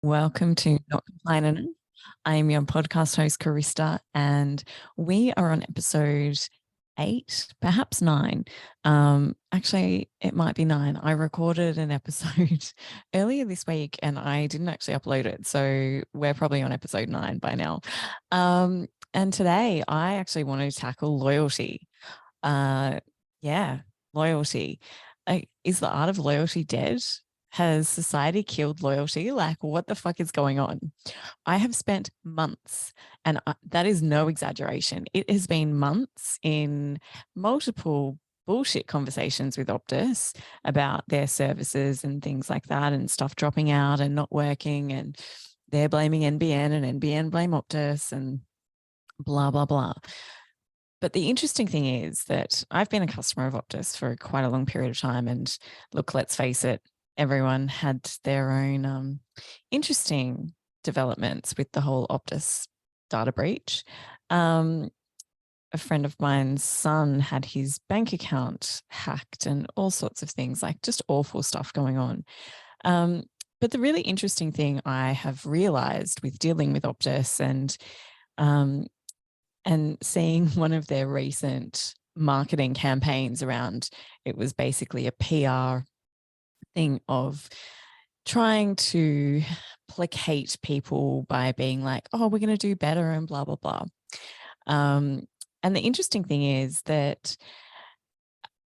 Welcome to Not Complaining. I am your podcast host, Carista, and we are on episode 8, perhaps 9. Actually, it might be 9. I recorded an episode earlier this week and I didn't actually upload it. So we're probably on episode 9 by now. And today I actually want to tackle loyalty. Loyalty. Is the art of loyalty dead? Has society killed loyalty? Like, what the fuck is going on? I have spent months, and that is no exaggeration. It has been months in multiple bullshit conversations with Optus about their services and things like that, and stuff dropping out and not working, and they're blaming NBN and NBN blame Optus and blah, blah, blah. But the interesting thing is that I've been a customer of Optus for quite a long period of time. And look, let's face it, everyone had their own interesting developments with the whole Optus data breach. A friend of mine's son had his bank account hacked and all sorts of things, like just awful stuff going on. But the really interesting thing I have realized with dealing with Optus and seeing one of their recent marketing campaigns around, it was basically a PR thing of trying to placate people by being like, oh, we're going to do better and blah, blah, blah. And the interesting thing is that,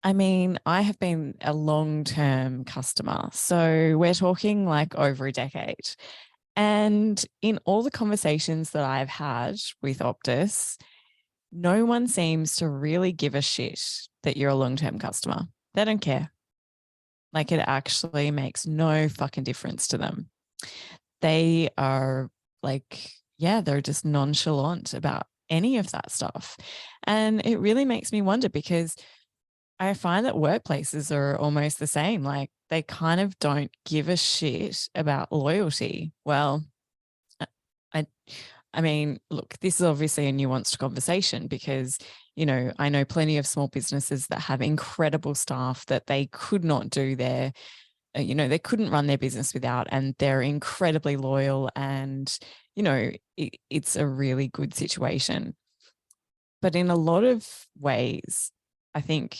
I mean, I have been a long-term customer. So we're talking like over a decade. And in all the conversations that I've had with Optus, no one seems to really give a shit that you're a long-term customer. They don't care. Like, it actually makes no fucking difference to them. They are like, yeah, they're just nonchalant about any of that stuff. And it really makes me wonder, because I find that workplaces are almost the same. Like, they kind of don't give a shit about loyalty. Well, I mean, look, this is obviously a nuanced conversation because, you know, I know plenty of small businesses that have incredible staff that they could not do their, they couldn't run their business without, and they're incredibly loyal, and, it's a really good situation. But in a lot of ways, I think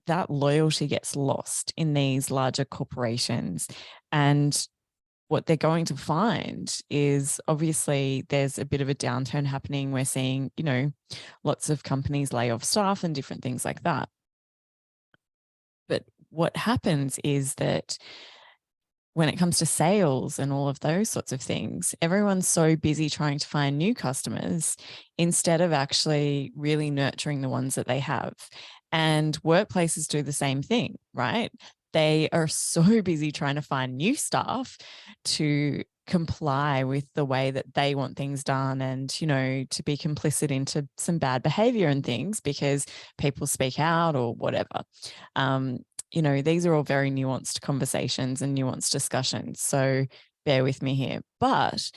that loyalty gets lost in these larger corporations. And what they're going to find is, obviously there's a bit of a downturn happening. We're seeing, lots of companies lay off staff and different things like that. But what happens is that when it comes to sales and all of those sorts of things, everyone's so busy trying to find new customers instead of actually really nurturing the ones that they have. And workplaces do the same thing, right? They are so busy trying to find new staff to comply with the way that they want things done, and, to be complicit into some bad behavior and things because people speak out or whatever. These are all very nuanced conversations and nuanced discussions. So bear with me here. But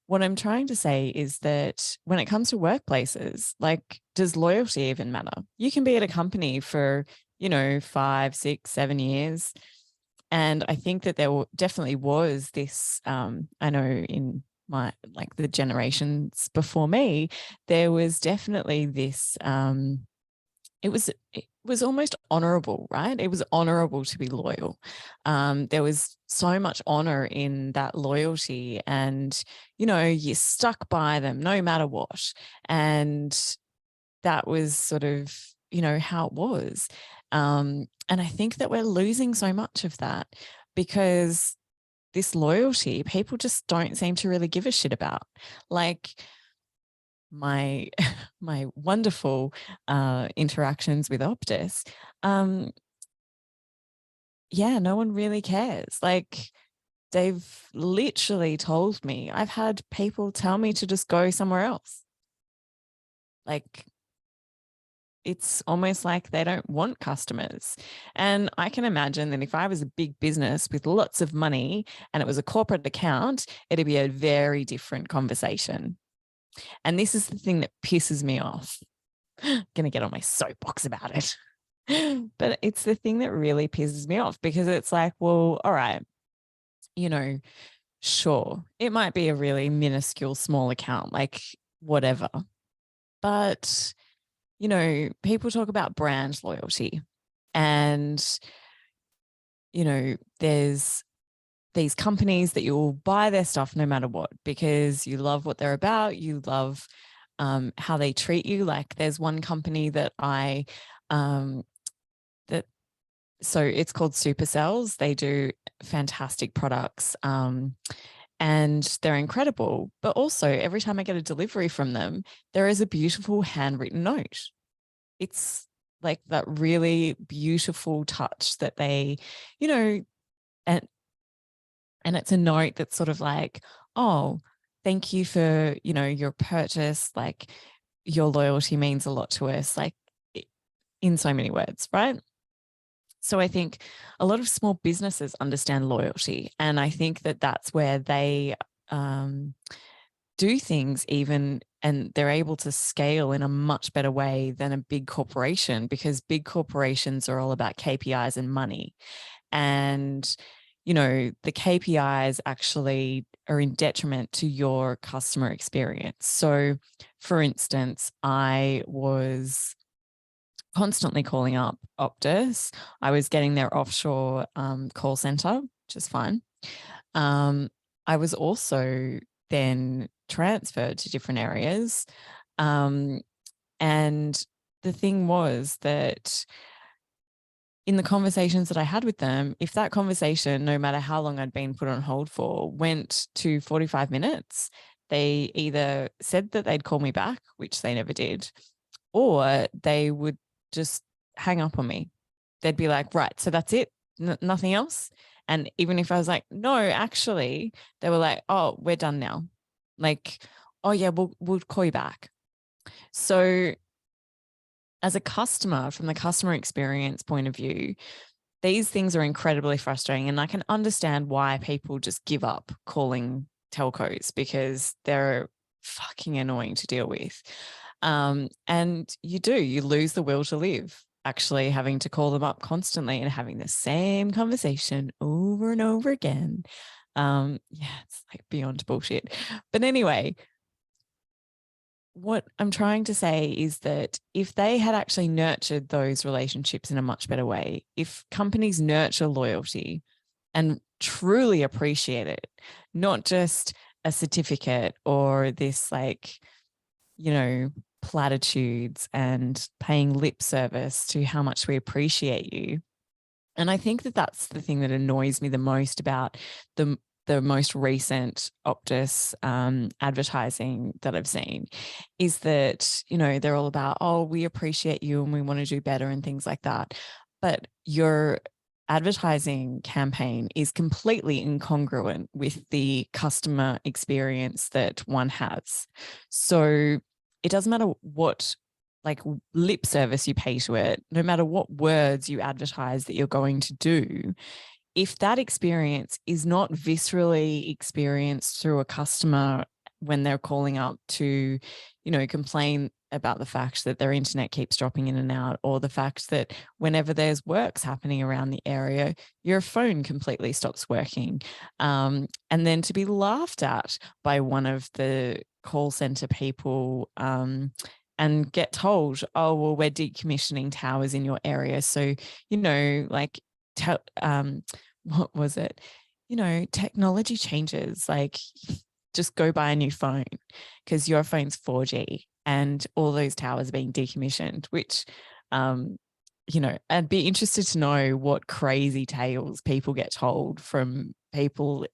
what I'm trying to say is that when it comes to workplaces, like, does loyalty even matter? You can be at a company for, 5, 6, 7 years. And I think that there definitely was this, I know in the generations before me, there was definitely this, it was almost honorable, right? It was honorable to be loyal. There was so much honor in that loyalty, and, you stuck by them no matter what. And that was sort of, how it was. And I think that we're losing so much of that because this loyalty, people just don't seem to really give a shit about. Like, my wonderful interactions with Optus, no one really cares. Like, they've literally told me, I've had people tell me to just go somewhere else. Like, it's almost like they don't want customers. And I can imagine that if I was a big business with lots of money and it was a corporate account, it'd be a very different conversation. And this is the thing that pisses me off. I'm going to get on my soapbox about it. But it's the thing that really pisses me off, because it's like, well, all right, Sure, it might be a really minuscule small account, like whatever. But, people talk about brand loyalty, and, there's these companies that you'll buy their stuff no matter what, because you love what they're about. You love how they treat you. Like there's one company that that so it's called Supercells. They do fantastic products, and they're incredible. But also every time I get a delivery from them, there is a beautiful handwritten note. It's like that really beautiful touch that they, and it's a note that's sort of like, oh, thank you for, your purchase. Like your loyalty means a lot to us, like in so many words, right? So I think a lot of small businesses understand loyalty. And I think that that's where they do things even, and they're able to scale in a much better way than a big corporation, because big corporations are all about KPIs and money. And, the KPIs actually are in detriment to your customer experience. So, for instance, I was constantly calling up Optus. I was getting their offshore call center, which is fine. I was also then transferred to different areas. And the thing was that in the conversations that I had with them, if that conversation, no matter how long I'd been put on hold for, went to 45 minutes, they either said that they'd call me back, which they never did, or they would just hang up on me. They'd be like, right, so that's it, nothing else. And even if I was like, no, actually, they were like, oh, we're done now. Like, oh yeah, we'll call you back. So as a customer, from the customer experience point of view, these things are incredibly frustrating. And I can understand why people just give up calling telcos, because they're fucking annoying to deal with. And you lose the will to live, actually having to call them up constantly and having the same conversation over and over again. It's like beyond bullshit. But anyway, what I'm trying to say is that if they had actually nurtured those relationships in a much better way, if companies nurture loyalty and truly appreciate it, not just a certificate or this platitudes and paying lip service to how much we appreciate you. And I think that that's the thing that annoys me the most about the most recent Optus advertising that I've seen, is that, they're all about, oh, we appreciate you and we want to do better and things like that. But your advertising campaign is completely incongruent with the customer experience that one has. So it doesn't matter what lip service you pay to it, no matter what words you advertise that you're going to do, if that experience is not viscerally experienced through a customer when they're calling up to, complain about the fact that their internet keeps dropping in and out, or the fact that whenever there's works happening around the area, your phone completely stops working. And then to be laughed at by one of the call center people, and get told, oh, well, we're decommissioning towers in your area. So, what was it? Technology changes, like just go buy a new phone because your phone's 4G and all those towers are being decommissioned, which, I'd be interested to know what crazy tales people get told from people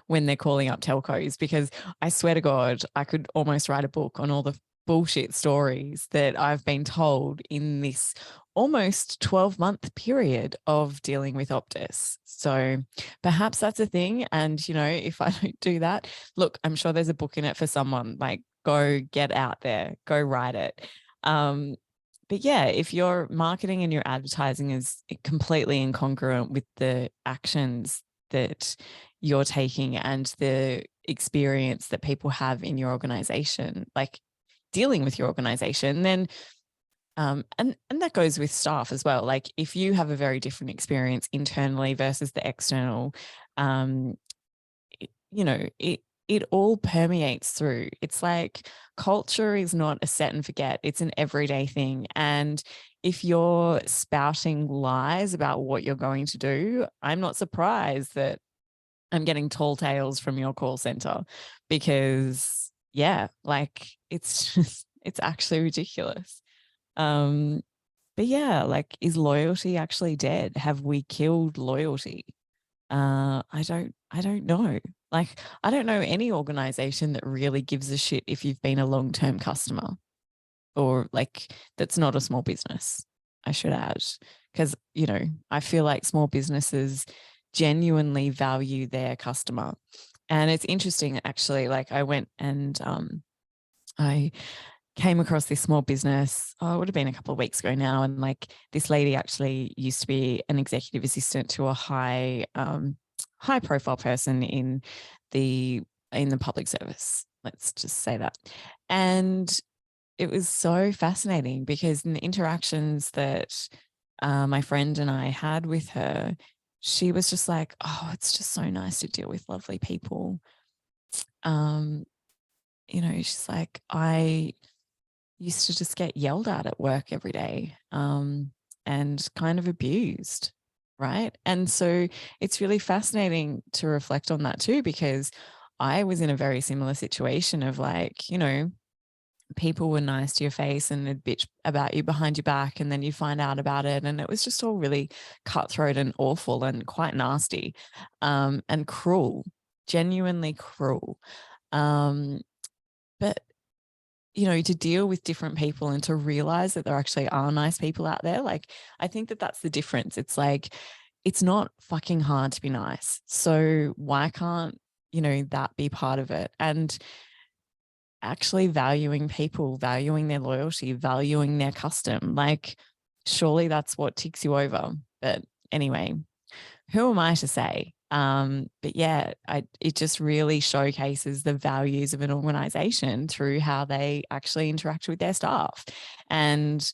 when they're calling up telcos, because I swear to God, I could almost write a book on all the bullshit stories that I've been told in this almost 12-month period of dealing with Optus. So perhaps that's a thing. And, if I don't do that, look, I'm sure there's a book in it for someone. Like, go get out there, go write it. But yeah, if your marketing and your advertising is completely incongruent with the actions that you're taking and the experience that people have in your organization, like dealing with your organization, then and that goes with staff as well. Like if you have a very different experience internally versus the external it all permeates through. It's like culture is not a set and forget. It's an everyday thing. And if you're spouting lies about what you're going to do, I'm not surprised that I'm getting tall tales from your call center, because like it's actually ridiculous. But is loyalty actually dead? Have we killed loyalty? I don't know. Like, I don't know any organization that really gives a shit if you've been a long-term customer, or like that's not a small business, I should add. Because, I feel like small businesses genuinely value their customer. And it's interesting, actually, like I went and I came across this small business. Oh, it would have been a couple of weeks ago now. And like this lady actually used to be an executive assistant to a high profile person in the public service. Let's just say that. And it was so fascinating because in the interactions that my friend and I had with her, she was just like, oh, it's just so nice to deal with lovely people. She's like, I used to just get yelled at work every day, and kind of abused, right? And so it's really fascinating to reflect on that too, because I was in a very similar situation of like, people were nice to your face and they'd bitch about you behind your back, and then you find out about it, and it was just all really cutthroat and awful and quite nasty, and cruel, genuinely cruel. But to deal with different people and to realize that there actually are nice people out there. Like, I think that that's the difference. It's like, it's not fucking hard to be nice. So why can't, that be part of it? And actually valuing people, valuing their loyalty, valuing their custom, like, surely that's what ticks you over. But anyway, who am I to say? But it just really showcases the values of an organization through how they actually interact with their staff. And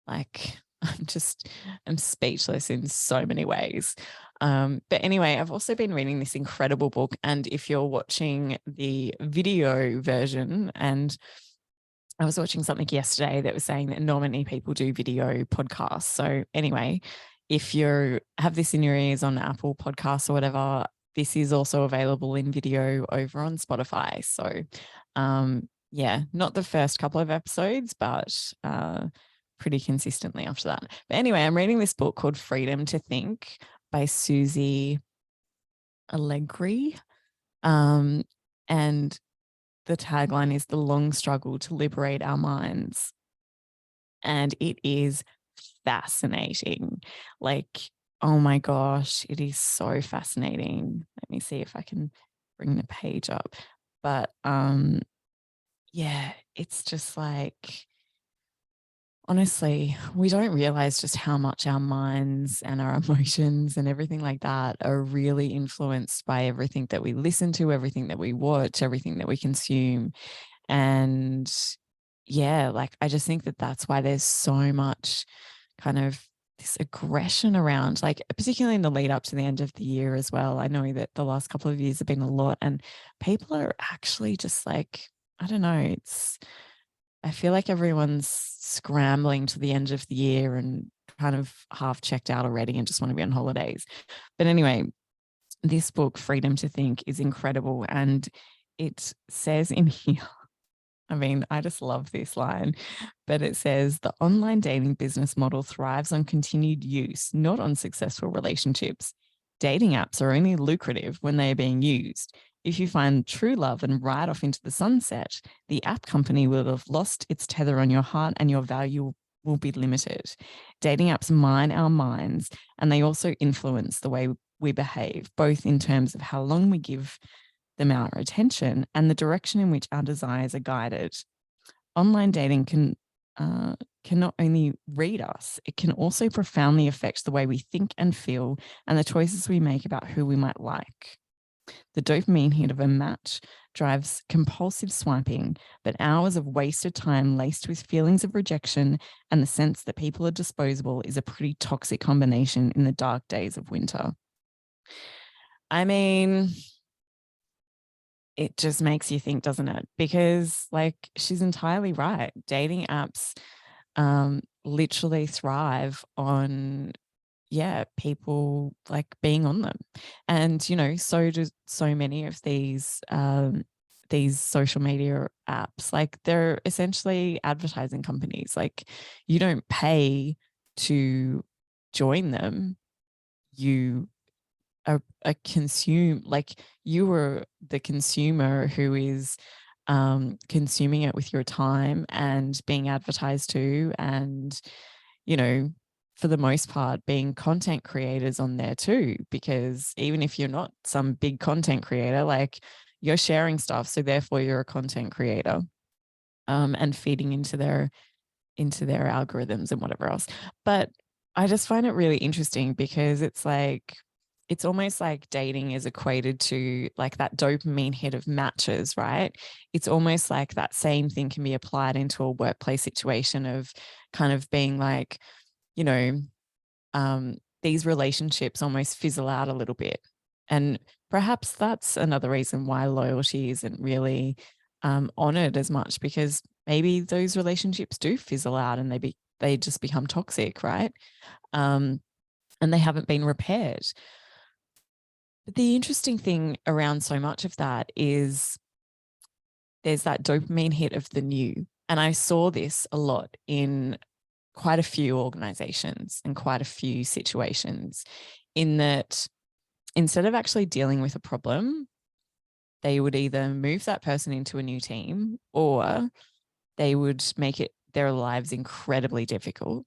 like I'm speechless in so many ways. But anyway, I've also been reading this incredible book, and if you're watching the video version, and I was watching something yesterday that was saying that not many people do video podcasts. So anyway, if you have this in your ears on Apple Podcasts or whatever, this is also available in video over on Spotify. So not the first couple of episodes, but pretty consistently after that. But anyway, I'm reading this book called Freedom to Think by Susie Alegre. And the tagline is "The long struggle to liberate our minds." And it is fascinating. Like, oh my gosh, it is so fascinating. Let me see if I can bring the page up. But it's just like, honestly, we don't realize just how much our minds and our emotions and everything like that are really influenced by everything that we listen to, everything that we watch, everything that we consume. And like, I just think that that's why there's so much kind of this aggression around, like, particularly in the lead up to the end of the year as well. I know that the last couple of years have been a lot, and people are actually just like, I don't know, I feel like everyone's scrambling to the end of the year and kind of half checked out already and just want to be on holidays. But anyway, this book, Freedom to Think, is incredible. And it says in here, I mean, I just love this line, but it says the online dating business model thrives on continued use, not on successful relationships. Dating apps are only lucrative when they are being used. If you find true love and ride off into the sunset, the app company will have lost its tether on your heart and your value will be limited. Dating apps mine our minds, and they also influence the way we behave, both in terms of how long we give them our attention and the direction in which our desires are guided. Online dating can not only read us, it can also profoundly affect the way we think and feel and the choices we make about who we might like. The dopamine hit of a match drives compulsive swiping, but hours of wasted time laced with feelings of rejection and the sense that people are disposable is a pretty toxic combination in the dark days of winter. I mean, it just makes you think, doesn't it? Because like she's entirely right. Dating apps literally thrive on, yeah, people like being on them. And, you know, so do so many of these social media apps. Like they're essentially advertising companies. Like you don't pay to join them. You a consume, like you are the consumer who is consuming it with your time and being advertised to, and you know, for the most part being content creators on there too, because even if you're not some big content creator, like you're sharing stuff, so therefore you're a content creator, and feeding into their algorithms and whatever else. But I just find it really interesting because it's like, it's almost like dating is equated to like that dopamine hit of matches, right? It's almost like that same thing can be applied into a workplace situation of kind of being like, you know, these relationships almost fizzle out a little bit. And perhaps that's another reason why loyalty isn't really honored as much, because maybe those relationships do fizzle out and they just become toxic, right? And they haven't been repaired. But the interesting thing around so much of that is there's that dopamine hit of the new. And I saw this a lot in quite a few organizations and quite a few situations, in that instead of actually dealing with a problem, they would either move that person into a new team or they would make it their lives incredibly difficult.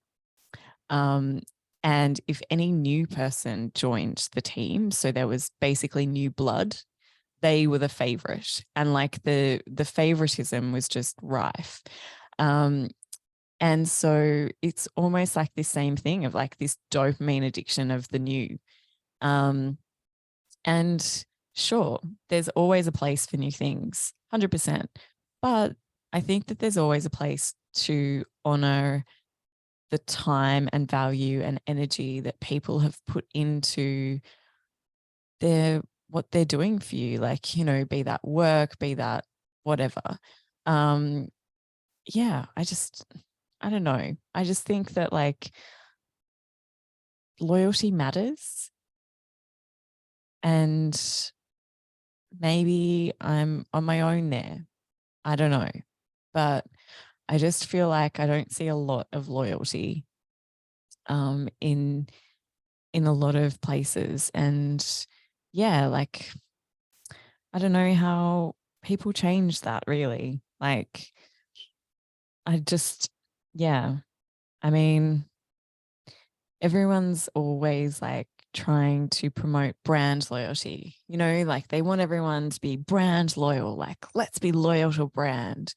And if any new person joined the team, so there was basically new blood, they were the favorite, and like the favoritism was just rife. And so it's almost like this same thing of like this dopamine addiction of the new. And sure, there's always a place for new things, 100%. But I think that there's always a place to honor the time and value and energy that people have put into what they're doing for you. Like, you know, be that work, be that whatever. Yeah, I don't know. I just think that like loyalty matters, and maybe I'm on my own there. I don't know. But I just feel like I don't see a lot of loyalty in a lot of places. And yeah, like I don't know how people change that really. Like I just, yeah. I mean, everyone's always like trying to promote brand loyalty, you know, like they want everyone to be brand loyal, like let's be loyal to brand.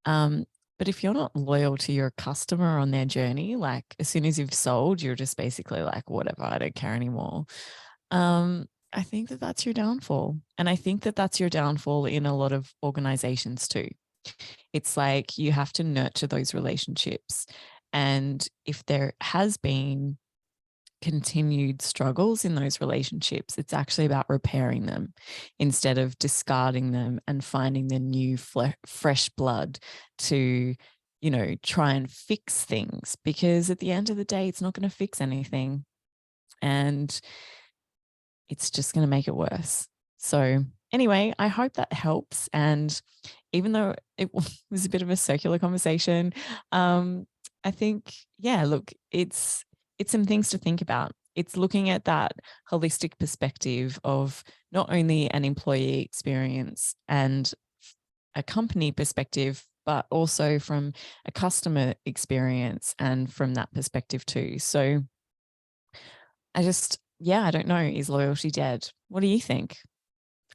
But if you're not loyal to your customer on their journey, like as soon as you've sold, you're just basically like, whatever, I don't care anymore. I think that that's your downfall. And I think that that's your downfall in a lot of organizations too. It's like you have to nurture those relationships. And if there has been continued struggles in those relationships, it's actually about repairing them instead of discarding them and finding the new fresh blood to, you know, try and fix things, because at the end of the day, it's not going to fix anything and it's just going to make it worse. So anyway, I hope that helps. And even though it was a bit of a circular conversation, I think, yeah, look, it's some things to think about. It's looking at that holistic perspective of not only an employee experience and a company perspective, but also from a customer experience and from that perspective too. So I don't know, is loyalty dead? What do you think?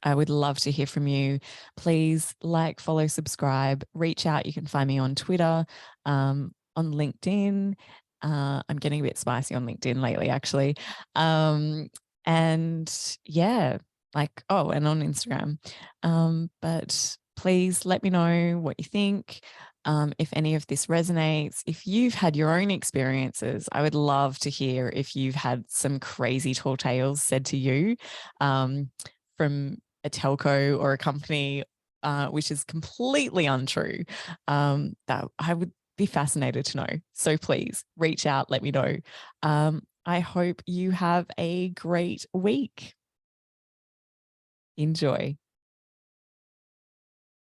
I would love to hear from you. Please like, follow, subscribe, reach out. You can find me on Twitter, on LinkedIn. I'm getting a bit spicy on LinkedIn lately, actually. And yeah, and on Instagram. But please let me know what you think. If any of this resonates, if you've had your own experiences, I would love to hear if you've had some crazy tall tales said to you from a telco or a company, which is completely untrue, that I would be fascinated to know. So please reach out, let me know. I hope you have a great week. Enjoy.